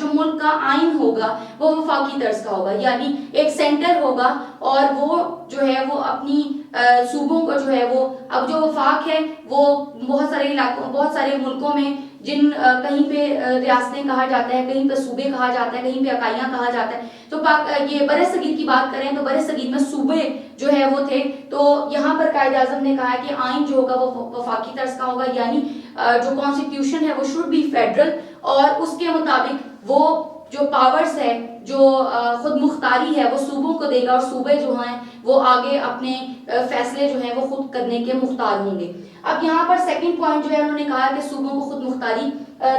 جو ملک کا آئین ہوگا, وہ وفاقی طرز کا ہوگا, یعنی ایک سینٹر ہوگا اور وہ جو ہے وہ اپنی صوبوں کو جو ہے وہ, اب جو وفاق ہے وہ بہت سارے علاقوں, بہت سارے ملکوں میں جن کہیں پہ ریاستیں کہا جاتا ہے, کہیں پہ صوبے کہا جاتا ہے, کہیں پہ اکائیاں کہا جاتا ہے. تو یہ بر صغیر کی بات کریں تو بر صغیر میں صوبے جو ہے وہ تھے. تو یہاں پر قائد اعظم نے کہا کہ آئین جو ہوگا وہ وفاقی طرز کا ہوگا, یعنی جو کانسٹیٹیوشن ہے وہ شوڈ بی فیڈرل, اور اس کے مطابق وہ جو پاورز ہے, جو خود مختاری ہے وہ صوبوں کو دے گا, اور صوبے جو ہیں وہ آگے اپنے فیصلے جو ہیں وہ خود کرنے کے مختار ہوں گے. اب یہاں پر سیکنڈ پوائنٹ جو ہے انہوں نے کہا کہ صوبوں کو خود مختاری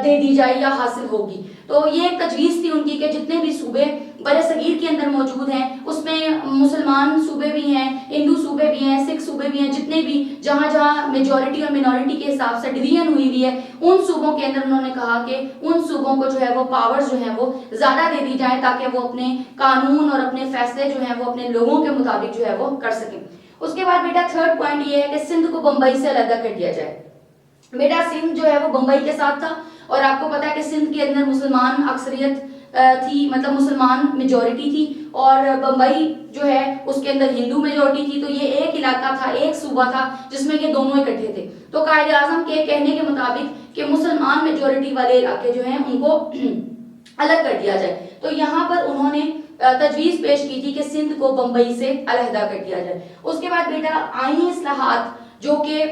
دے دی جائے یا حاصل ہوگی. تو یہ ایک تجویز تھی ان کی کہ جتنے بھی صوبے بر صغیر کے اندر موجود ہیں, اس میں مسلمان صوبے بھی ہیں, ہندو صوبے بھی ہیں, سکھ صوبے بھی ہیں, جتنے بھی جہاں جہاں میجورٹی اور مینورٹی کے حساب سے ڈویژن ہوئی ہوئی ہے, ان صوبوں کے اندر انہوں نے کہا کہ ان صوبوں کو جو ہے وہ پاورز جو ہیں وہ زیادہ دے دی جائیں, تاکہ وہ اپنے قانون اور اپنے فیصلے جو ہیں وہ اپنے لوگوں کے مطابق جو ہے وہ کر سکیں. اس کے بعد بیٹا تھرڈ پوائنٹ یہ ہے کہ سندھ کو بمبئی سے علیحدہ کر دیا جائے. بیٹا سندھ جو ہے وہ بمبئی کے ساتھ تھا, اور آپ کو پتا ہے کہ سندھ کے اندر مسلمان اکثریت تھی, مطلب مسلمان میجورٹی تھی, اور بمبئی جو ہے اس کے اندر ہندو میجورٹی تھی. تو یہ ایک علاقہ تھا, ایک صوبہ تھا جس میں یہ دونوں اکٹھے تھے. تو قائد اعظم کے کہنے کے مطابق کہ مسلمان میجورٹی والے علاقے جو ہیں ان کو الگ کر دیا جائے. تو یہاں پر انہوں نے تجویز پیش کی تھی کہ سندھ کو بمبئی سے علیحدہ کر دیا جائے. اس کے بعد بیٹا آئینی اصلاحات جو کہ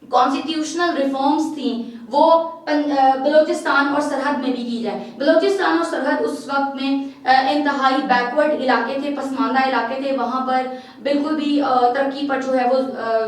کانسٹیٹیوشنل ریفارمز تھیں وہ بلوچستان اور سرحد میں بھی کی جائے. بلوچستان اور سرحد اس وقت میں انتہائی بیکورڈ علاقے تھے, پسماندہ علاقے تھے, وہاں پر بالکل بھی ترقی پر جو ہے وہ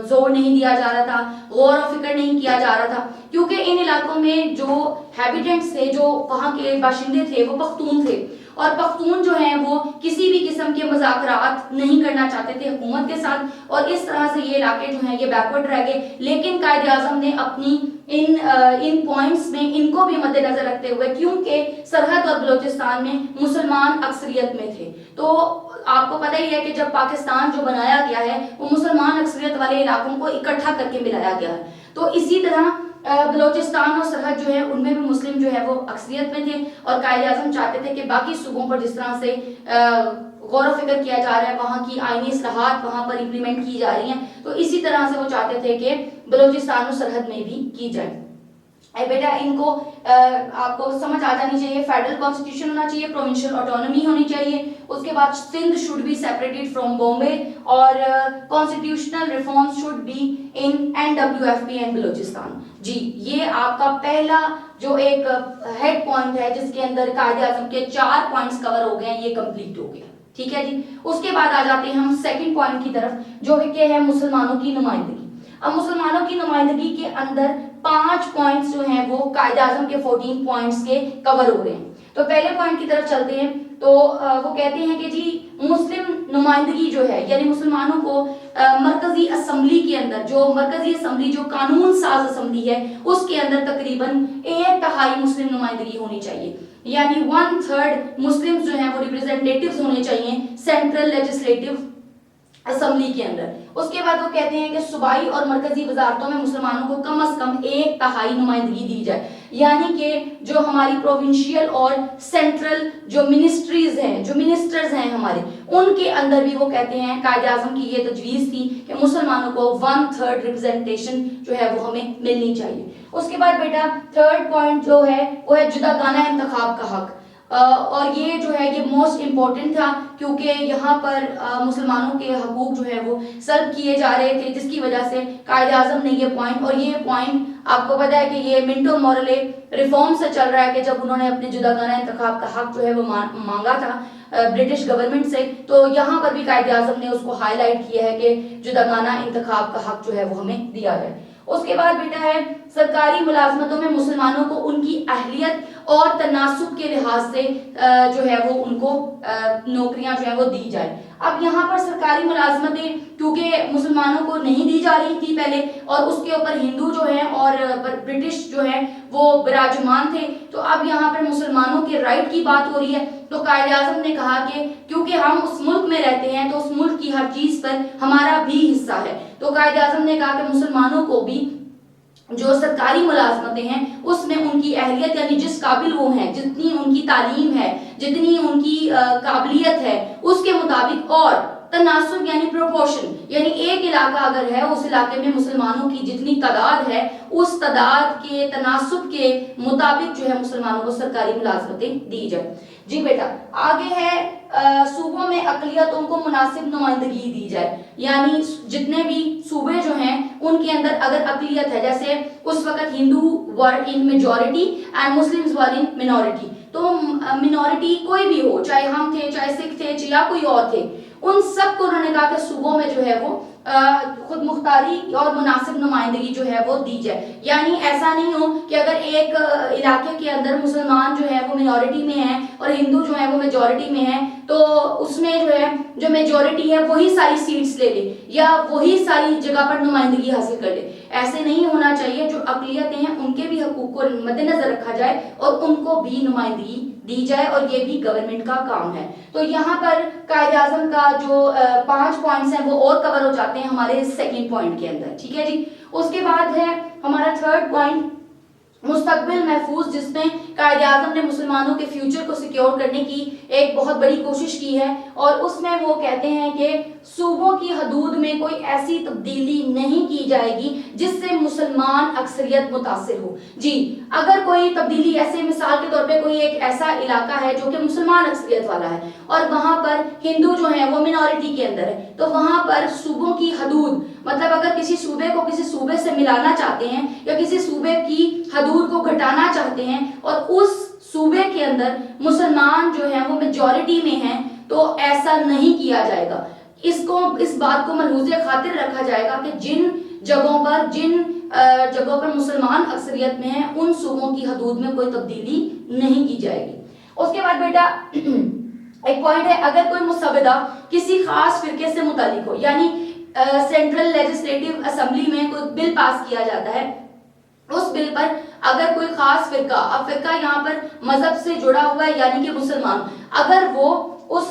زور نہیں دیا جا رہا تھا, غور و فکر نہیں کیا جا رہا تھا, کیونکہ ان علاقوں میں جو ہیبیٹنٹس تھے, جو وہاں کے باشندے تھے, وہ پختون تھے, اور پختون جو ہیں وہ کسی بھی قسم کے مذاکرات نہیں کرنا چاہتے تھے حکومت کے ساتھ, اور اس طرح سے یہ علاقے جو ہیں یہ بیکورڈ رہ گئے. لیکن قائد اعظم نے اپنی ان پوائنٹس میں ان کو بھی مد نظر رکھتے ہوئے, کیونکہ سرحد اور بلوچستان میں مسلمان اکثریت میں تھے, تو آپ کو پتہ ہی ہے کہ جب پاکستان جو بنایا گیا ہے وہ مسلمان اکثریت والے علاقوں کو اکٹھا کر کے ملایا گیا ہے. تو اسی طرح بلوچستان اور سرحد جو ہے ان میں بھی مسلم جو ہے وہ اکثریت میں تھے, اور قائد اعظم چاہتے تھے کہ باقی صوبوں پر جس طرح سے غور و فکر کیا جا رہا ہے, وہاں کی آئینی اصلاحات وہاں پر امپلیمنٹ کی جا رہی ہیں, تو اسی طرح سے وہ چاہتے تھے کہ بلوچستان اور سرحد میں بھی کی جائے. بیٹا ان کو آپ کو سمجھ آ جانی چاہیے, فیڈرل کانسٹیٹیوشن ہونا چاہیے, پروونشل آٹونومی ہونی چاہیے, اس کے بعد Sindh should be separated from Bombay, اور constitutional reforms should be in NWFP and Balochistan. جی یہ آپ کا پہلا جو ایک ہیڈ پوائنٹ ہے جس کے اندر قائد اعظم کے 4 پوائنٹس کور ہو گئے ہیں, یہ کمپلیٹ ہو گیا. ٹھیک ہے جی. اس کے بعد آ جاتے ہیں ہم سیکنڈ پوائنٹ کی طرف, جو کہ ہے مسلمانوں کی نمائندگی. اب مسلمانوں کی نمائندگی کے اندر 5 پوائنٹس جو ہیں وہ قائد اعظم کے 14 پوائنٹس کے کور ہو رہے ہیں. تو پہلے پوائنٹ کی طرف چلتے ہیں. تو وہ کہتے ہیں کہ جی مسلم نمائندگی جو ہے, یعنی مسلمانوں کو مرکزی اسمبلی کے اندر, جو مرکزی اسمبلی جو قانون ساز اسمبلی ہے, اس کے اندر تقریباً 1/3 مسلم نمائندگی ہونی چاہیے, یعنی 1/3 مسلم جو ہیں وہ ریپرزینٹیٹیوز ہونے چاہیے سینٹرل لیجسلیٹو اسمبلی کے اندر. اس کے بعد وہ کہتے ہیں کہ صوبائی اور مرکزی وزارتوں میں مسلمانوں کو کم از کم 1/3 نمائندگی دی جائے, یعنی کہ جو ہماری پروونشیل اور سینٹرل جو منسٹریز ہیں, جو منسٹرز ہیں ہمارے, ان کے اندر بھی وہ کہتے ہیں, قائد اعظم کی یہ تجویز تھی کہ مسلمانوں کو 1/3 ریپرزینٹیشن جو ہے وہ ہمیں ملنی چاہیے. اس کے بعد بیٹا تھرڈ پوائنٹ جو ہے وہ ہے جداگانہ انتخاب کا حق, اور یہ جو ہے یہ موسٹ امپورٹنٹ تھا, کیونکہ یہاں پر مسلمانوں کے حقوق جو ہے وہ سلب کیے جا رہے تھے, جس کی وجہ سے قائد اعظم نے یہ پوائنٹ, اور یہ پوائنٹ آپ کو پتا ہے کہ یہ منٹو مورلے ریفارم سے چل رہا ہے, کہ جب انہوں نے اپنے جداگانہ انتخاب کا حق جو ہے وہ مانگا تھا برٹش گورنمنٹ سے, تو یہاں پر بھی قائد اعظم نے اس کو ہائی لائٹ کیا ہے کہ جداگانہ انتخاب کا حق جو ہے وہ ہمیں دیا جائے. اس کے بعد بیٹا ہے سرکاری ملازمتوں میں مسلمانوں کو ان کی اہلیت اور تناسب کے لحاظ سے جو ہے وہ ان کو نوکریاں جو ہے وہ دی جائے. اب یہاں پر سرکاری ملازمتیں کیونکہ مسلمانوں کو نہیں دی جا رہی تھی پہلے, اور اس کے اوپر ہندو جو ہیں اور برٹش جو ہیں وہ براجمان تھے, تو اب یہاں پر مسلمانوں کے رائٹ کی بات ہو رہی ہے. تو قائد اعظم نے کہا کہ کیونکہ ہم اس ملک میں رہتے ہیں تو اس ملک کی ہر چیز پر ہمارا بھی حصہ ہے. تو قائد اعظم نے کہا کہ مسلمانوں کو بھی جو سرکاری ملازمتیں ہیں اس میں ان کی اہلیت یعنی جس قابل وہ ہیں، جتنی ان کی تعلیم ہے، جتنی ان کی قابلیت ہے، اس کے مطابق، اور تناسب یعنی پروپورشن، یعنی ایک علاقہ اگر ہے اس علاقے میں مسلمانوں کی جتنی تعداد ہے اس تعداد کے تناسب کے مطابق جو ہے مسلمانوں کو سرکاری ملازمتیں دی جائے۔ جی بیٹا آگے ہے صوبوں میں اقلیتوں کو مناسب نمائندگی دی جائے، یعنی جتنے بھی صوبے جو ہیں ان کے اندر اگر اقلیت ہے، جیسے اس وقت Hindu were in majority and Muslims were in minority, تو منورٹی کوئی بھی ہو، چاہے ہم تھے، چاہے سکھ تھے، یا کوئی اور تھے، ان سب کو انہوں نے کہا کہ صوبوں میں جو ہے وہ خود مختاری اور مناسب نمائندگی جو ہے وہ دی جائے، یعنی ایسا نہیں ہو کہ اگر ایک علاقے کے اندر مسلمان جو ہے وہ منورٹی میں ہیں اور ہندو جو ہے وہ میجورٹی میں ہیں، تو اس میں جو ہے جو میجورٹی ہے وہی ساری سیٹس لے لے یا وہی ساری جگہ پر نمائندگی حاصل کر لے۔ ایسے نہیں ہونا چاہیے، جو اقلیتیں ہیں ان کے بھی حقوق کو مد نظر رکھا جائے اور ان کو بھی نمائندگی دی جائے، اور یہ بھی گورنمنٹ کا کام ہے۔ تو یہاں پر قائد اعظم کا جو 5 پوائنٹس ہیں وہ اور کور ہو جاتے ہیں ہمارے سیکنڈ پوائنٹ کے اندر، ٹھیک ہے جی۔ اس کے بعد ہے ہمارا تھرڈ پوائنٹ مستقبل محفوظ، جس میں قائد اعظم نے مسلمانوں کے فیوچر کو سیکیور کرنے کی ایک بہت بڑی کوشش کی ہے، اور اس میں وہ کہتے ہیں کہ صوبوں کی حدود میں کوئی ایسی تبدیلی نہیں کی جائے گی جس سے مسلمان اکثریت متاثر ہو۔ جی اگر کوئی تبدیلی ایسے مثال کے طور پہ کوئی ایک ایسا علاقہ ہے جو کہ مسلمان اکثریت والا ہے اور وہاں پر ہندو جو ہیں وہ منورٹی کے اندر ہے، تو وہاں پر صوبوں کی حدود، مطلب اگر کسی صوبے کو کسی صوبے سے ملانا چاہتے ہیں یا کسی صوبے کی حدود کو گھٹانا چاہتے ہیں اور اس صوبے کے اندر مسلمان جو ہیں وہ میجورٹی میں ہیں، تو ایسا نہیں کیا جائے گا۔ اس بات کو ملحوظ خاطر رکھا جائے گا کہ جن جگہوں پر مسلمان اکثریت میں ہیں ان صوبوں کی حدود میں کوئی تبدیلی نہیں کی جائے گی۔ اس کے بعد بیٹا ایک پوائنٹ ہے، اگر کوئی مسودہ کسی خاص فرقے سے متعلق ہو، یعنی سینٹرل لیجسلیٹو اسمبلی میں کوئی بل پاس کیا جاتا ہے، اس بل پر اگر کوئی خاص فرقہ، اب فرقہ یہاں پر مذہب سے جڑا ہوا ہے یعنی کہ مسلمان، اگر وہ اس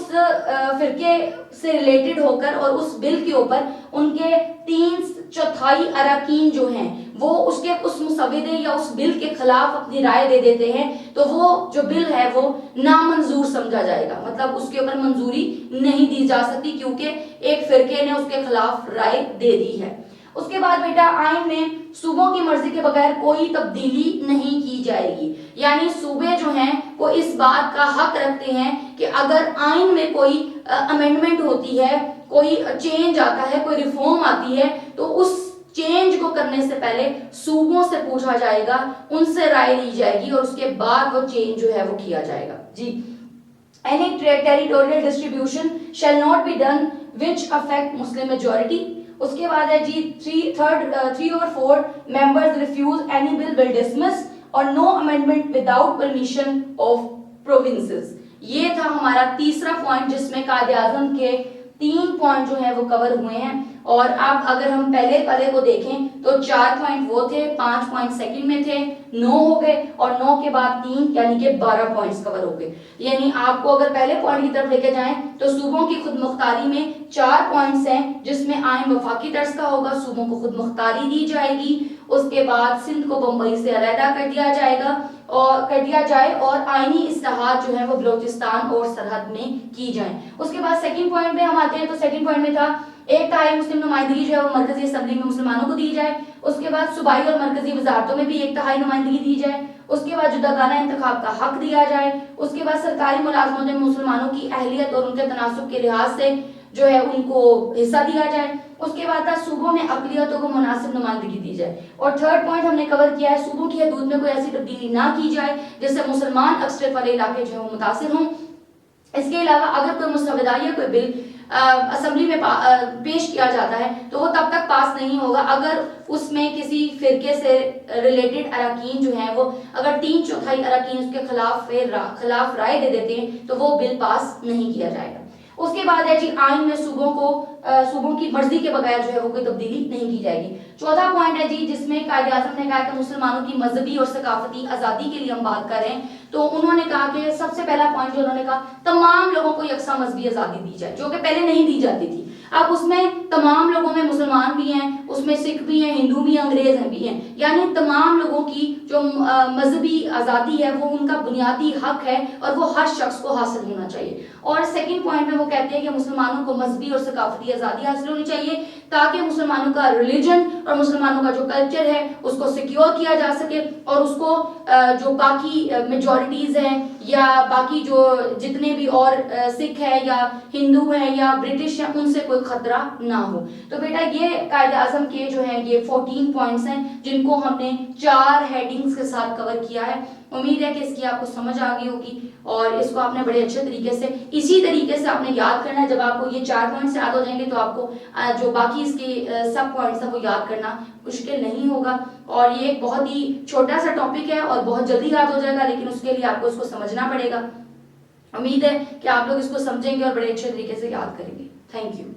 فرقے سے ریلیٹڈ ہو کر اور اس بل کے اوپر ان کے 3/4 اراکین جو ہیں وہ اس مسودے یا اس بل کے خلاف اپنی رائے دے دیتے ہیں، تو وہ جو بل ہے وہ نامنظور سمجھا جائے گا، مطلب اس کے اوپر منظوری نہیں دی جا سکتی کیونکہ ایک فرقے نے اس کے خلاف رائے دے دی ہے۔ اس کے بعد بیٹا آئین میں صوبوں کی مرضی کے بغیر کوئی تبدیلی نہیں کی جائے گی، یعنی صوبے جو ہیں وہ اس بات کا حق رکھتے ہیں کہ اگر آئین میں کوئی امینڈمنٹ ہوتی ہے، کوئی چینج آتا ہے، کوئی ریفارم آتی ہے، تو اس چینج کو کرنے سے پہلے صوبوں سے پوچھا جائے گا، ان سے رائے لی جائے گی اور اس کے بعد وہ چینج جو ہے وہ کیا جائے گا۔ جی any territorial distribution shall not be done which affect Muslim majority۔ اس کے بعد ہے جی 3/4 members refuse any bill will dismiss or no amendment without permission of provinces۔ یہ تھا ہمارا تیسرا پوائنٹ جس میں قائد اعظم کے 3 پوائنٹ جو ہیں وہ کور ہوئے ہیں، اور اب اگر ہم پہلے پہلے کو دیکھیں تو 4 پوائنٹ وہ تھے، 5 پوائنٹ سیکنڈ میں تھے، 9 ہو گئے، اور 9 کے بعد 3 یعنی کہ 12 پوائنٹس کور ہو گئے۔ یعنی آپ کو اگر پہلے پوائنٹ کی طرف لے کے جائیں تو صوبوں کی خود مختاری میں 4 پوائنٹس ہیں جس میں آئین وفاقی طرز کا ہوگا، صوبوں کو خود مختاری دی جائے گی، اس کے بعد سندھ کو بمبئی سے علیحدہ کر دیا جائے اور آئینی اصلاحات جو ہیں وہ بلوچستان اور سرحد میں کی جائیں۔ اس کے بعد سیکنڈ پوائنٹ میں ہم آتے ہیں، تو سیکنڈ پوائنٹ میں تھا 1/3 مسلم نمائندگی جو ہے وہ مرکزی اسمبلی میں مسلمانوں کو دی جائے، اس کے بعد صوبائی اور مرکزی وزارتوں میں بھی 1/3 نمائندگی دی جائے، اس کے بعد جداگانہ انتخاب کا حق دیا جائے، اس کے بعد سرکاری ملازمتوں میں مسلمانوں کی اہلیت اور ان کے تناسب کے لحاظ سے جو ہے ان کو حصہ دیا جائے، اس کے بعد تھا صوبوں میں اقلیتوں کو مناسب نمائندگی دی جائے، اور تھرڈ پوائنٹ ہم نے کور کیا ہے صوبوں کی حدود میں کوئی ایسی تبدیلی نہ کی جائے جس سے مسلمان اکثریت والے علاقے جو ہیں وہ متاثر ہوں۔ اس کے علاوہ اگر کوئی مسودہ یا کوئی بل اسمبلی میں پیش کیا جاتا ہے تو وہ تب تک پاس نہیں ہوگا اگر اس میں کسی فرقے سے ریلیٹڈ اراکین جو ہیں وہ اگر 3/4 اراکین اس کے خلاف رائے دے دیتے ہیں تو وہ بل پاس نہیں کیا جائے گا۔ اس کے بعد ہے جی آئین میں صوبوں کی مرضی کے بغیر جو ہے وہ کوئی تبدیلی نہیں کی جائے گی۔ چوتھا پوائنٹ ہے جی جس میں قائد اعظم نے کہا کہ مسلمانوں کی مذہبی اور ثقافتی آزادی کے لیے ہم بات کر رہے ہیں، تو انہوں نے کہا کہ سب سے پہلا پوائنٹ جو انہوں نے کہا تمام لوگوں کو یکساں مذہبی آزادی دی جائے جو کہ پہلے نہیں دی جاتی تھی۔ اب اس میں تمام لوگوں میں مسلمان بھی ہیں، اس میں سکھ بھی ہیں، ہندو بھی ہیں، انگریز ہیں بھی ہیں، یعنی تمام لوگوں کی جو مذہبی آزادی ہے وہ ان کا بنیادی حق ہے اور وہ ہر شخص کو حاصل ہونا چاہیے۔ اور سیکنڈ پوائنٹ میں وہ کہتے ہیں کہ مسلمانوں کو مذہبی اور ثقافتی آزادی حاصل ہونی چاہیے تاکہ مسلمانوں کا ریلیجن اور مسلمانوں کا جو کلچر ہے اس کو سیکیور کیا جا سکے، اور اس کو جو باقی میجورٹیز ہیں یا باقی جو جتنے بھی اور سکھ ہے یا ہندو ہے یا برٹش ہے ان سے کوئی خطرہ نہ ہو۔ تو بیٹا یہ قائد اعظم کے جو ہیں یہ 14 پوائنٹس ہیں جن کو ہم نے 4 ہیڈنگز کے ساتھ کور کیا ہے۔ امید ہے کہ اس کی آپ کو سمجھ آ گئی ہوگی اور اس کو آپ نے بڑے اچھے طریقے سے اسی طریقے سے آپ نے یاد کرنا ہے۔ جب آپ کو یہ 4 پوائنٹس یاد ہو جائیں گے تو آپ کو جو باقی اس کے سب پوائنٹس ہیں وہ یاد کرنا مشکل نہیں ہوگا، اور یہ ایک بہت ہی چھوٹا سا ٹاپک ہے اور بہت جلدی یاد ہو جائے گا، لیکن اس کے لیے آپ کو اس کو سمجھنا پڑے گا۔ امید ہے کہ آپ لوگ اس کو سمجھیں گے اور بڑے اچھے طریقے سے یاد کریں گے۔ Thank you.